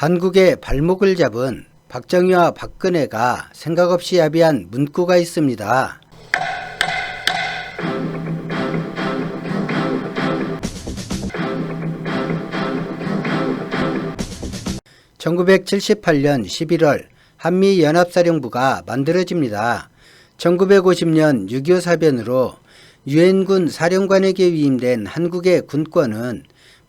한국의 발목을 잡은 박정희와 박근혜가 생각 없이 합의한 문구가 있습니다. (1978년 11월) 한미연합사령부가 만들어집니다. 1950년 6.25 사변으로 유엔군 사령관에게 위임된 한국의 군권은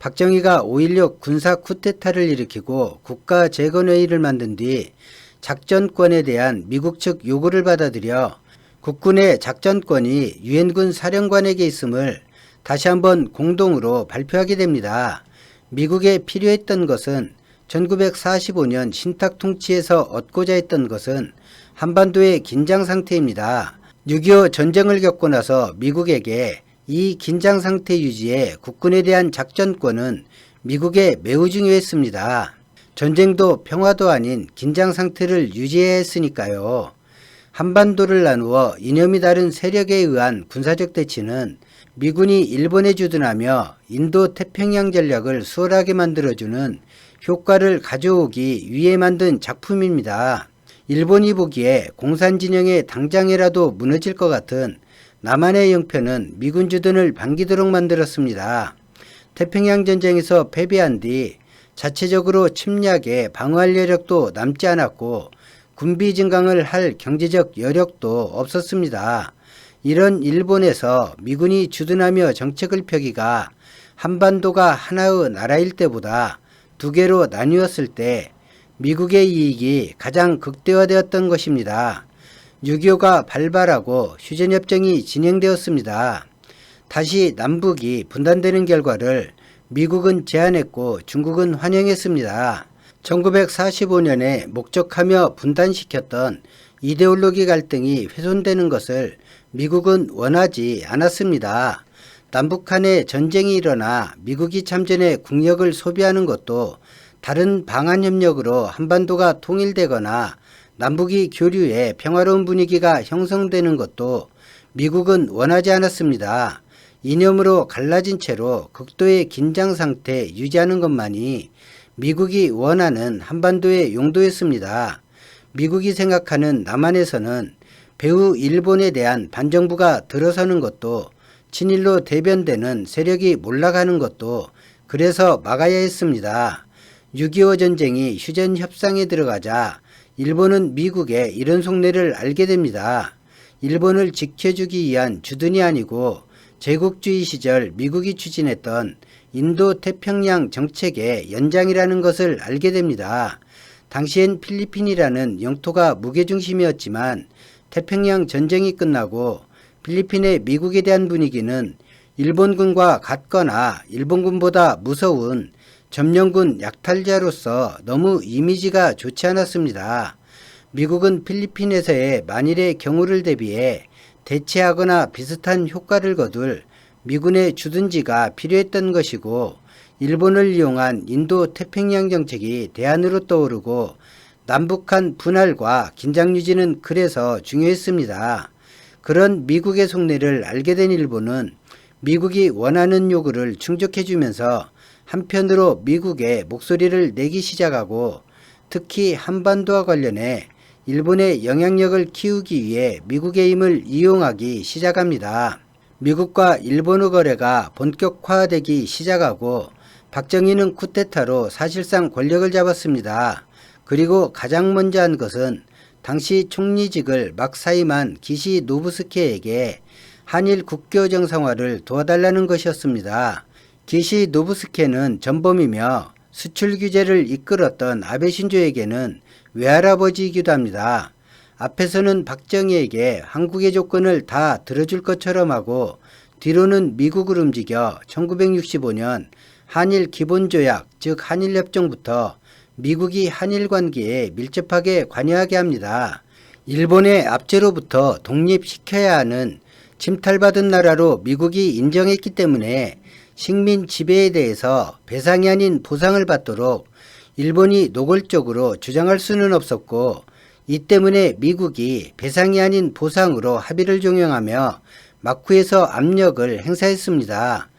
박정희가 5.16 군사 쿠데타를 일으키고 국가재건회의를 만든 뒤 작전권에 대한 미국 측 요구를 받아들여 국군의 작전권이 유엔군 사령관에게 있음을 다시 한번 공동으로 발표하게 됩니다. 미국에 필요했던 것은 1945년 신탁 통치에서 얻고자 했던 것은 한반도의 긴장 상태입니다. 6.25 전쟁을 겪고 나서 미국에게 이 긴장 상태 유지에 국군에 대한 작전권은 미국에 매우 중요했습니다. 전쟁도 평화도 아닌 긴장 상태를 유지해야 했으니까요. 한반도를 나누어 이념이 다른 세력에 의한 군사적 대치는 미군이 일본에 주둔하며 인도 태평양 전략을 수월하게 만들어주는 효과를 가져오기 위해 만든 작품입니다. 일본이 보기에 공산진영의 당장이라도 무너질 것 같은 남한의 형편은 미군 주둔을 반기도록 만들었습니다. 태평양전쟁에서 패배한 뒤 자체적으로 침략에 방어할 여력도 남지 않았고 군비 증강을 할 경제적 여력도 없었습니다. 이런 일본에서 미군이 주둔하며 정책을 펴기가 한반도가 하나의 나라일 때보다 두 개로 나뉘었을 때 미국의 이익이 가장 극대화되었던 것입니다. 6.25가 발발하고 휴전협정이 진행되었습니다. 다시 남북이 분단되는 결과를 미국은 제안했고 중국은 환영했습니다. 1945년에 목적하며 분단시켰던 이데올로기 갈등이 훼손되는 것을 미국은 원하지 않았습니다. 남북한의 전쟁이 일어나 미국이 참전해 국력을 소비하는 것도 다른 방한 협력으로 한반도가 통일되거나 남북이 교류해 평화로운 분위기가 형성되는 것도 미국은 원하지 않았습니다. 이념으로 갈라진 채로 극도의 긴장 상태 유지하는 것만이 미국이 원하는 한반도의 용도였습니다. 미국이 생각하는 남한에서는 배후 일본에 대한 반정부가 들어서는 것도 친일로 대변되는 세력이 몰락하는 것도 그래서 막아야 했습니다. 6.25 전쟁이 휴전 협상에 들어가자 일본은 미국의 이런 속내를 알게 됩니다. 일본을 지켜주기 위한 주둔이 아니고 제국주의 시절 미국이 추진했던 인도 태평양 정책의 연장이라는 것을 알게 됩니다. 당시엔 필리핀이라는 영토가 무게중심이었지만 태평양 전쟁이 끝나고 필리핀의 미국에 대한 분위기는 일본군과 같거나 일본군보다 무서운 점령군 약탈자로서 너무 이미지가 좋지 않았습니다. 미국은 필리핀에서의 만일의 경우를 대비해 대체하거나 비슷한 효과를 거둘 미군의 주둔지가 필요했던 것이고 일본을 이용한 인도 태평양 정책이 대안으로 떠오르고 남북한 분할과 긴장 유지는 그래서 중요했습니다. 그런 미국의 속내를 알게 된 일본은 미국이 원하는 요구를 충족해주면서 한편으로 미국의 목소리를 내기 시작하고 특히 한반도와 관련해 일본의 영향력을 키우기 위해 미국의 힘을 이용하기 시작합니다. 미국과 일본의 거래가 본격화되기 시작하고 박정희는 쿠데타로 사실상 권력을 잡았습니다. 그리고 가장 먼저 한 것은 당시 총리직을 막 사임한 기시 노부스케에게 한일 국교 정상화를 도와달라는 것이었습니다. 기시 노부스케는 전범이며 수출 규제를 이끌었던 아베 신조에게는 외할아버지이기도 합니다. 앞에서는 박정희에게 한국의 조건을 다 들어줄 것처럼 하고 뒤로는 미국을 움직여 1965년 한일 기본조약 즉 한일협정부터 미국이 한일 관계에 밀접하게 관여하게 합니다. 일본의 압제로부터 독립시켜야 하는 침탈받은 나라로 미국이 인정했기 때문에 식민 지배에 대해서 배상이 아닌 보상을 받도록 일본이 노골적으로 주장할 수는 없었고 이 때문에 미국이 배상이 아닌 보상으로 합의를 종용하며 마쿠에서 압력을 행사했습니다.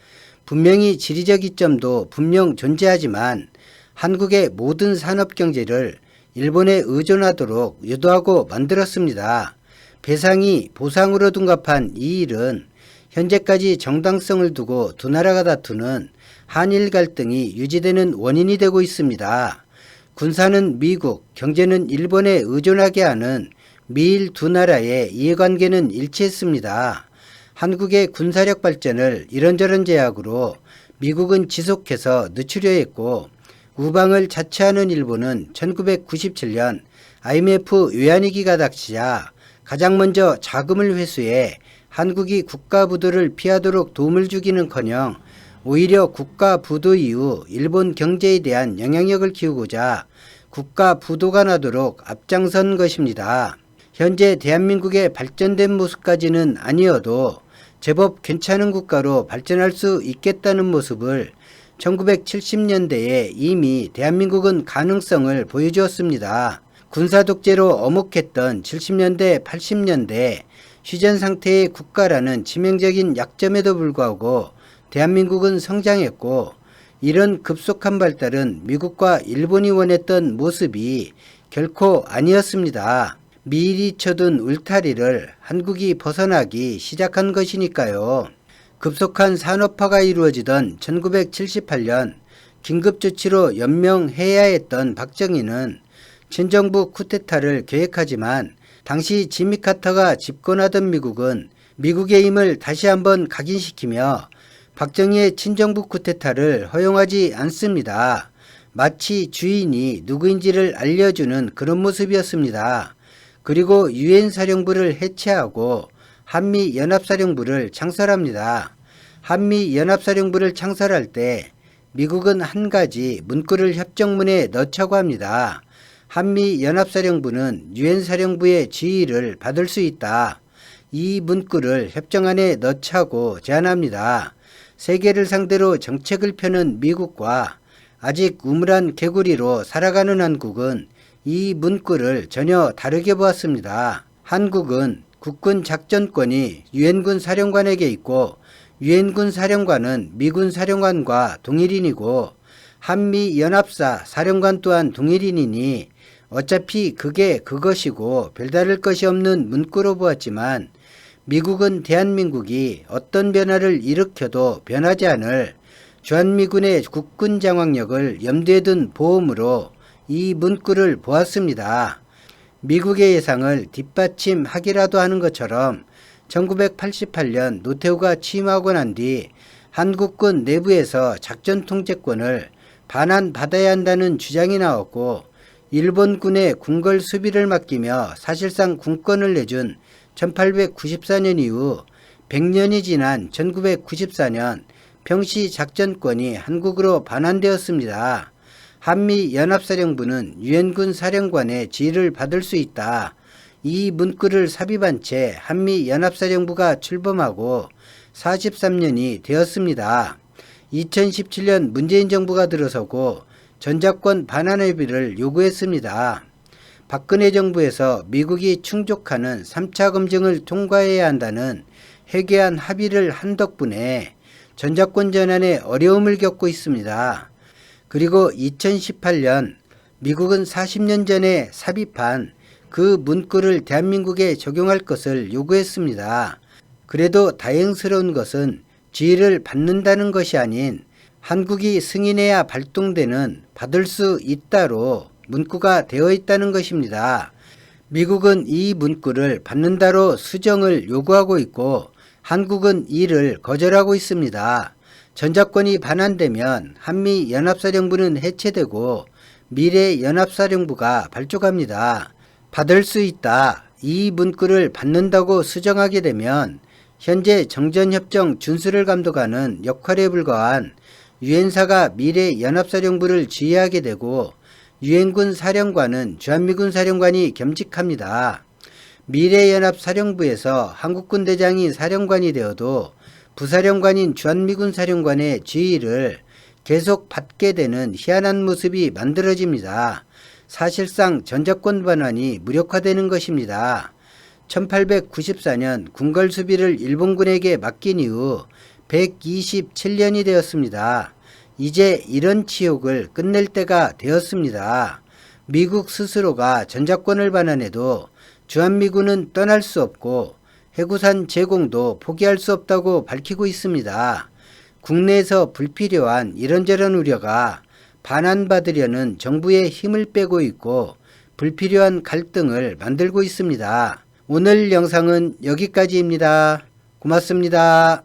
분명히 지리적 이점도 분명 존재하지만 한국의 모든 산업 경제를 일본에 의존하도록 유도하고 만들었습니다. 배상이 보상으로 둔갑한 이 일은 현재까지 정당성을 두고 두 나라가 다투는 한일 갈등이 유지되는 원인이 되고 있습니다. 군사는 미국, 경제는 일본에 의존하게 하는 미일 두 나라의 이해관계는 일치했습니다. 한국의 군사력 발전을 이런저런 제약으로 미국은 지속해서 늦추려 했고, 우방을 자처하는 일본은 1997년 IMF 외환위기가 닥치자 가장 먼저 자금을 회수해 한국이 국가부도를 피하도록 도움을 주기는커녕 오히려 국가부도 이후 일본 경제에 대한 영향력을 키우고자 국가부도가 나도록 앞장선 것입니다. 현재 대한민국의 발전된 모습까지는 아니어도 제법 괜찮은 국가로 발전할 수 있겠다는 모습을 1970년대에 이미 대한민국은 가능성을 보여주었습니다. 군사독재로 어목했던 70년대, 80년대 휴전 상태의 국가라는 치명적인 약점에도 불구하고 대한민국은 성장했고, 이런 급속한 발달은 미국과 일본이 원했던 모습이 결코 아니었습니다. 미일이 쳐둔 울타리를 한국이 벗어나기 시작한 것이니까요. 급속한 산업화가 이루어지던 1978년 긴급조치로 연명해야 했던 박정희는 친정부 쿠데타를 계획하지만 당시 지미 카터가 집권하던 미국은 미국의 힘을 다시 한번 각인시키며 박정희의 친정부 쿠데타를 허용하지 않습니다. 마치 주인이 누구인지를 알려주는 그런 모습이었습니다. 그리고 유엔 사령부를 해체하고 한미연합사령부를 창설합니다. 한미연합사령부를 창설할 때 미국은 한 가지 문구를 협정문에 넣자고 합니다. 한미연합사령부는 유엔사령부의 지휘를 받을 수 있다. 이 문구를 협정안에 넣자고 제안합니다. 세계를 상대로 정책을 펴는 미국과 아직 우물한 개구리로 살아가는 한국은 이 문구를 전혀 다르게 보았습니다. 한국은 국군 작전권이 유엔군 사령관에게 있고, 유엔군 사령관은 미군 사령관과 동일인이고, 한미연합사 사령관 또한 동일인이니 어차피 그게 그것이고 별다를 것이 없는 문구로 보았지만, 미국은 대한민국이 어떤 변화를 일으켜도 변하지 않을 주한미군의 국군 장악력을 염두에 둔 보험으로 이 문구를 보았습니다. 미국의 예상을 뒷받침하기라도 하는 것처럼 1988년 노태우가 취임하고 난 뒤 한국군 내부에서 작전 통제권을 반환받아야 한다는 주장이 나왔고, 일본군의 궁궐 수비를 맡기며 사실상 군권을 내준 1894년 이후 100년이 지난 1994년 평시 작전권이 한국으로 반환되었습니다. 한미연합사령부는 유엔군 사령관의 지휘를 받을 수 있다. 이 문구를 삽입한 채 한미연합사령부가 출범하고 43년이 되었습니다. 2017년 문재인 정부가 들어서고 전작권 반환 협의를 요구했습니다. 박근혜 정부에서 미국이 충족하는 3차 검증을 통과해야 한다는 해괴한 합의를 한 덕분에 전작권 전환에 어려움을 겪고 있습니다. 그리고 2018년 미국은 40년 전에 삽입한 그 문구를 대한민국에 적용할 것을 요구했습니다. 그래도 다행스러운 것은 지휘를 받는다는 것이 아닌 한국이 승인해야 발동되는 받을 수 있다로 문구가 되어 있다는 것입니다. 미국은 이 문구를 받는다로 수정을 요구하고 있고, 한국은 이를 거절하고 있습니다. 전작권이 반환되면 한미연합사령부는 해체되고 미래연합사령부가 발족합니다. 받을 수 있다. 이 문구를 받는다고 수정하게 되면 현재 정전협정 준수를 감독하는 역할에 불과한 유엔사가 미래연합사령부를 지휘하게 되고, 유엔군 사령관은 주한미군 사령관이 겸직합니다. 미래연합사령부에서 한국군 대장이 사령관이 되어도 부사령관인 주한미군 사령관의 지휘를 계속 받게 되는 희한한 모습이 만들어집니다. 사실상 전작권 반환이 무력화되는 것입니다. 1894년 궁궐 수비를 일본군에게 맡긴 이후 127년이 되었습니다. 이제 이런 치욕을 끝낼 때가 되었습니다. 미국 스스로가 전작권을 반환해도 주한미군은 떠날 수 없고 해구산 제공도 포기할 수 없다고 밝히고 있습니다. 국내에서 불필요한 이런저런 우려가 반환받으려는 정부의 힘을 빼고 있고 불필요한 갈등을 만들고 있습니다. 오늘 영상은 여기까지입니다. 고맙습니다.